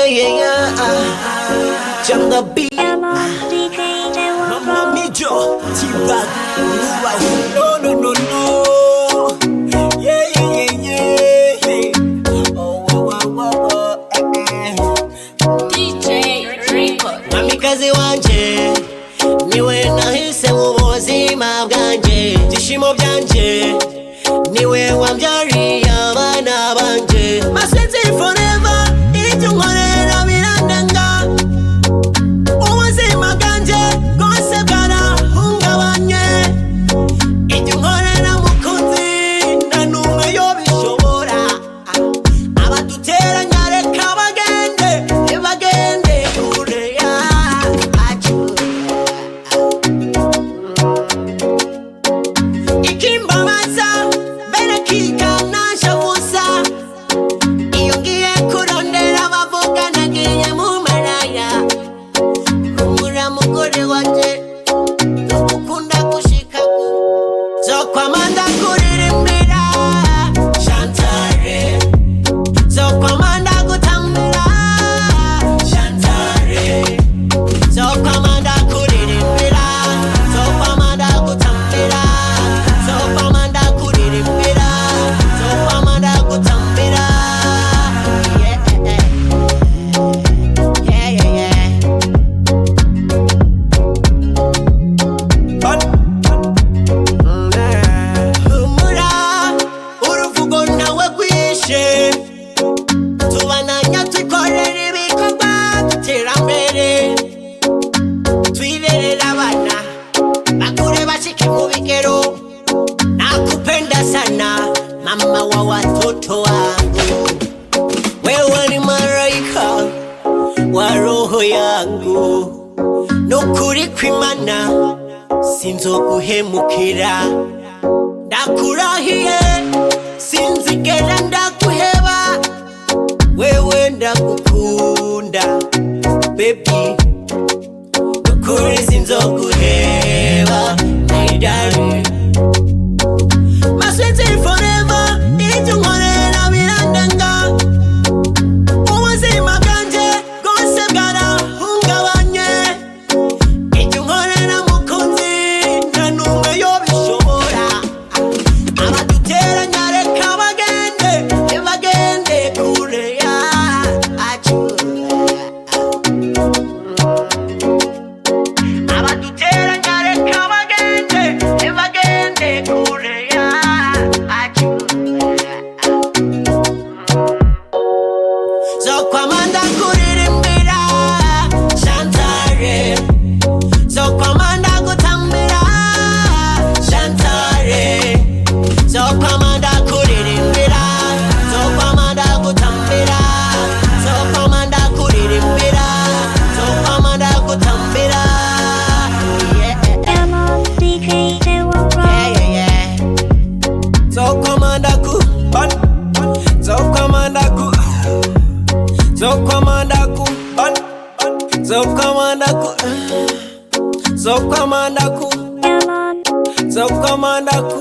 yeah. Jump the beat. Mama Mijo, T-Bag, no. Yeah. Oh. DJ Reaper. Mamikazi wanje, niwe nahise mu buzima bwanje. Byishimo byanje, niwe wambyariye abana banje. Masenzi forever, ibyo nkorera birandenga. Ubuzima bwanje bwose bwarahungabanye. Ibyo nkorera mukunzi, nta n'umwe yobishobora. Abaduteranya reka bagende kure yacu. Ikimbabaza mbere kikansha gusa. Iyo ngiye kurondera abavuga nagiye mu maraya. Humura mugore wanje, ndagukunda gushika zokwama ndakuririmbira Chantare, zokwama ndagutambira Chantare, zokwama ndakuririmbira, zokwama ndagutambira, zokwama ndakuririmbira, zokwama ndagutambira. Yeah. Humura, uruvugo nawe rwishe. Tubananya twikorera ibikorwa by'iterambere. Twirerera abana bakure bashike mu bigero. Nakupenda sana mama wa watoto wangu. Wewe ni malaika wa roho yangu. Nukuri kw'Imana sinzoguhemukira. Ndakurahiye sinzigera ndaguheba. Wewe ndagukunda baby. Nukuri sinzoguheba my darling. Masenzi forever, ibyo nkorera birandenga. Ubuzima bwanje bwose bwarahungabanye. Ibyo nkorera mukunzi, nta n'umwe yobishobora. Abaduteranya reka bagende kure yacu. Abaduteranya reka bagende kure yacu. Zokwama ndakuririmbira Chantare, zokwama ndagutambira Chantare, zokwama ndakuririmbira, zokwama ndagutambira, zokwama ndakuririmbira, zokwama ndagutambira. Yeah. Zokwama ndaku